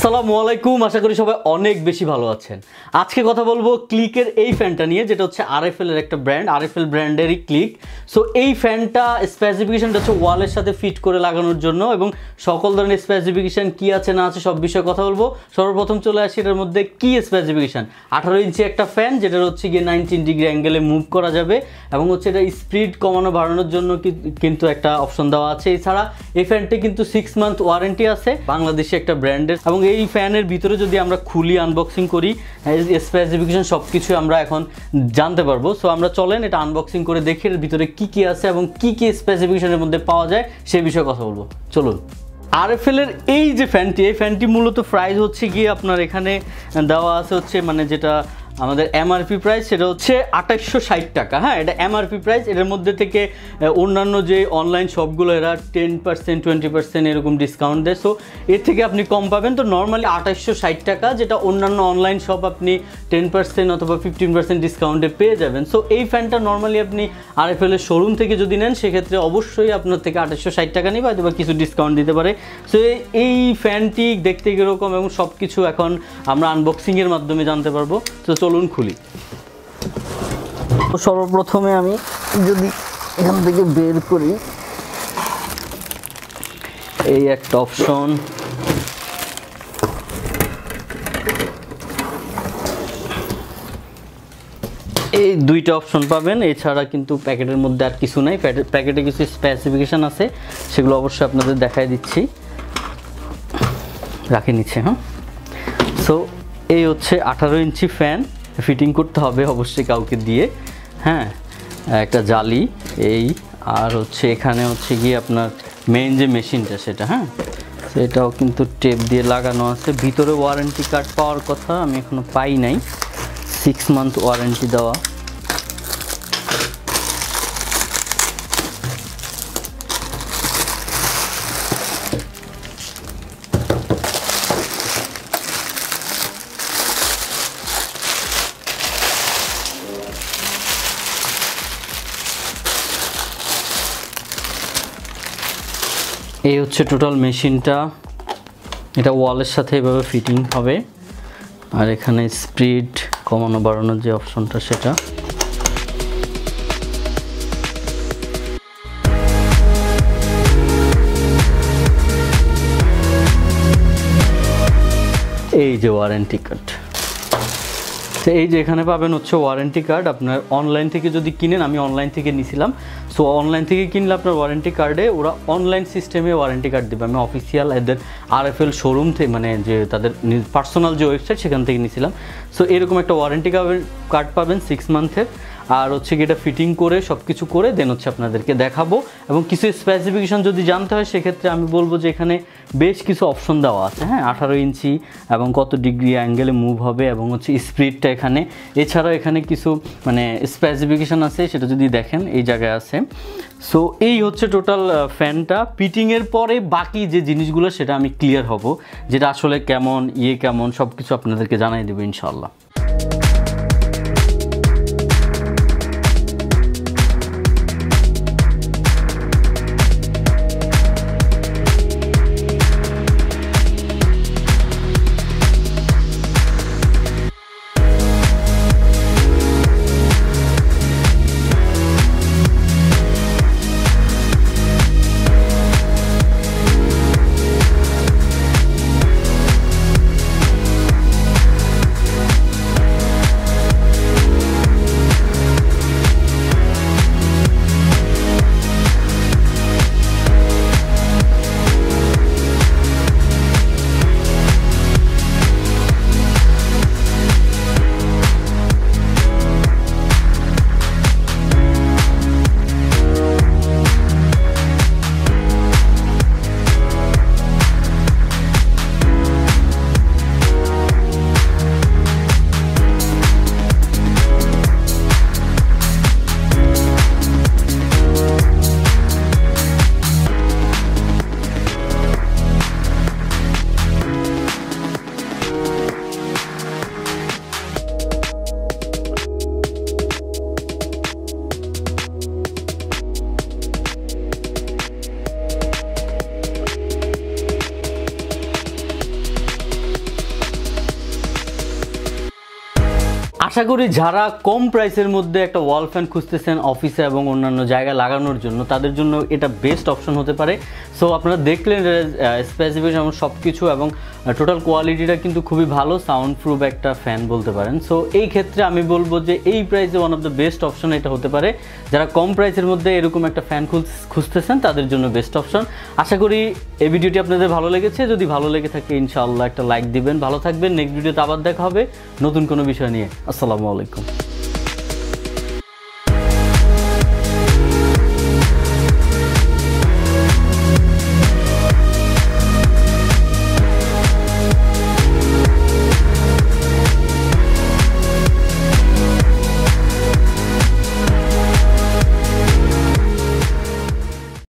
আসসালামু আলাইকুম, আশা করি সবাই অনেক বেশি ভালো আছেন। আজকে কথা বলবো ক্লিকের এই ফ্যানটা নিয়ে, যেটা হচ্ছে আরএফএল এর একটা ব্র্যান্ড, আরএফএল ব্র্যান্ডেরই ক্লিক। সো এই ফ্যানটা স্পেসিফিকেশনটা হচ্ছে ওয়ালের সাথে ফিট করে লাগানোর জন্য, এবং সকল ধরনের স্পেসিফিকেশন কি আছে না আছে সব বিষয়ে কথা বলবো। সর্বপ্রথম চলে আসি এটার মধ্যে কি স্পেসিফিকেশন। 18 ইঞ্চি একটা ফ্যান, যেটার হচ্ছে গিয়ে 19 ডিগ্রি অ্যাঙ্গেলে মুভ করা যাবে, এবং হচ্ছে এটা স্পিড কমানো বাড়ানোর জন্য কিন্তু একটা অপশন দেওয়া আছে। এছাড়া এই ফ্যানটি কিন্তু 6 মান্থ ওয়ারেন্টি আছে, বাংলাদেশি একটা ব্র্যান্ডের। এবং এই ফ্যানের ভিতরে যদি আমরা খুলি আনবক্সিং করি, স্পেসিফিকেশন সব কিছু আমরা এখন জানতে পারবো। সো আমরা চলেন এটা আনবক্সিং করে দেখি এর ভিতরে কি কি আছে এবং কি কি স্পেসিফিকেশনের মধ্যে পাওয়া যায় সেই বিষয়ে কথা বলবো। চলুন। আরএফএল এর এই যে ফ্যানটি, এই ফ্যানটি মূলত প্রাইস হচ্ছে গিয়ে আপনার এখানে দেওয়া আছে হচ্ছে, মানে যেটা আমাদের এমআরপি প্রাইস সেটা হচ্ছে 2860 টাকা। হ্যাঁ, এটা এমআরপি প্রাইস। এর মধ্যে থেকে অন্যান্য যে অনলাইন শপগুলো এরা 10% 20% এরকম ডিসকাউন্ট দেয়। সো এর থেকে আপনি কম পাবেন। তো নর্মালি 2860 টাকা, যেটা অন্যান্য অনলাইন শপ আপনি 10% অথবা 15% ডিসকাউন্টে পেয়ে যাবেন। সো এই ফ্যানটা নর্মালি আপনি আরএফএল এর শোরুম থেকে যদি নেন, সেক্ষেত্রে অবশ্যই আপনার থেকে 2860 টাকা নিবে, অথবা কিছু ডিসকাউন্ট দিতে পারে। সো এই ফ্যানটি দেখতে কীরকম এবং সব কিছু এখন আমরা আনবক্সিংয়ের মাধ্যমে জানতে পারবো। তো চলুন খুলি। সর্বপ্রথমে আমি যদি এখান থেকে বের করি, এই একটা অপশন, এই দুইটা অপশন পাবেন। এছাড়া কিন্তু প্যাকেটের মধ্যে আর কিছু নাই। প্যাকেটে কিছু স্পেসিফিকেশন আছে, সেগুলো অবশ্যই আপনাদের দেখাই দিচ্ছি, রাখে নিচ্ছে। হ্যাঁ, সো এই হচ্ছে 18 ইঞ্চি ফ্যান। ফিটিং করতে হবে অবশ্যই কাউকে দিয়ে। হ্যাঁ, একটা জালি এই, আর হচ্ছে এখানে হচ্ছে গিয়ে আপনার মেইন যে মেশিনটা সেটা। হ্যাঁ, সেটাও কিন্তু টেপ দিয়ে লাগানো আছে। ভিতরে ওয়ারেন্টি কার্ড পাওয়ার কথা, আমি এখনো পাই নাই। 6 মান্থ ওয়ারেন্টি দেওয়া। এই হচ্ছে টোটাল মেশিনটা। এটা ওয়ালের সাথে এভাবে ফিটিং হবে, আর এখানে স্পিড কমানো বাড়ানোর যে অপশনটা সেটা। এই যে ওয়ারেন্টি কার্ড, এই যে এখানে পাবেন হচ্ছে ওয়ারেন্টি কার্ড। আপনার অনলাইন থেকে যদি কিনেন, আমি অনলাইন থেকে নিয়েছিলাম। সো অনলাইন থেকে কিনলে আপনার ওয়ারেন্টি কার্ডে ওরা অনলাইন সিস্টেমে ওয়ারেন্টি কার্ড দেবে। আমি অফিসিয়াল এদের আরএফএল শোরুম থেকে, মানে যে তাদের পার্সোনাল যে ওয়েবসাইট সেখান থেকে নিয়েছিলাম। সো এরকম একটা ওয়ারেন্টি কার্ড পাবেন 6 মান্থের। আর হচ্ছে কি এটা ফিটিং করে সব কিছু করে দেন হচ্ছে আপনাদেরকে দেখাবো। এবং কিছু স্পেসিফিকেশন যদি জানতে হয়, সেক্ষেত্রে আমি বলবো যে এখানে বেশ কিছু অপশন দেওয়া আছে। হ্যাঁ, 18 ইঞ্চি এবং কত ডিগ্রি অ্যাঙ্গেলে মুভ হবে, এবং হচ্ছে স্পিডটা এখানে। এছাড়াও এখানে কিছু মানে স্পেসিফিকেশন আছে, সেটা যদি দেখেন এই জায়গায় আছে। সো এই হচ্ছে টোটাল ফ্যানটা। ফিটিংয়ের পরে বাকি যে জিনিসগুলো সেটা আমি ক্লিয়ার হব, যেটা আসলে কেমন কেমন সব কিছু আপনাদেরকে জানাই দেবো ইনশাআল্লাহ। আশা করি যারা কম প্রাইসের মধ্যে একটা ওয়াল ফ্যান খুঁজতেছেন অফিসে এবং অন্যান্য জায়গায় লাগানোর জন্য, তাদের জন্য এটা বেস্ট অপশন হতে পারে। সো আপনারা দেখলেন স্পেসিফিকেশন এবং সব কিছু এবং টোটাল কোয়ালিটিটা কিন্তু খুবই ভালো, সাউন্ড প্রুফ একটা ফ্যান বলতে পারেন। সো এই ক্ষেত্রে আমি বলবো যে এই প্রাইসে one of the best option এটা হতে পারে। যারা কম প্রাইসের মধ্যে এরকম একটা ফ্যান খুঁজতেছেন তাদের জন্য বেস্ট অপশন। আশা করি এই ভিডিওটি আপনাদের ভালো লেগেছে। যদি ভালো লেগে থাকে ইনশাআল্লাহ একটা লাইক দিবেন। ভালো থাকবেন, নেক্সট ভিডিওতে আবার দেখা হবে নতুন কোনো বিষয় নিয়ে। আসসালামু আলাইকুম।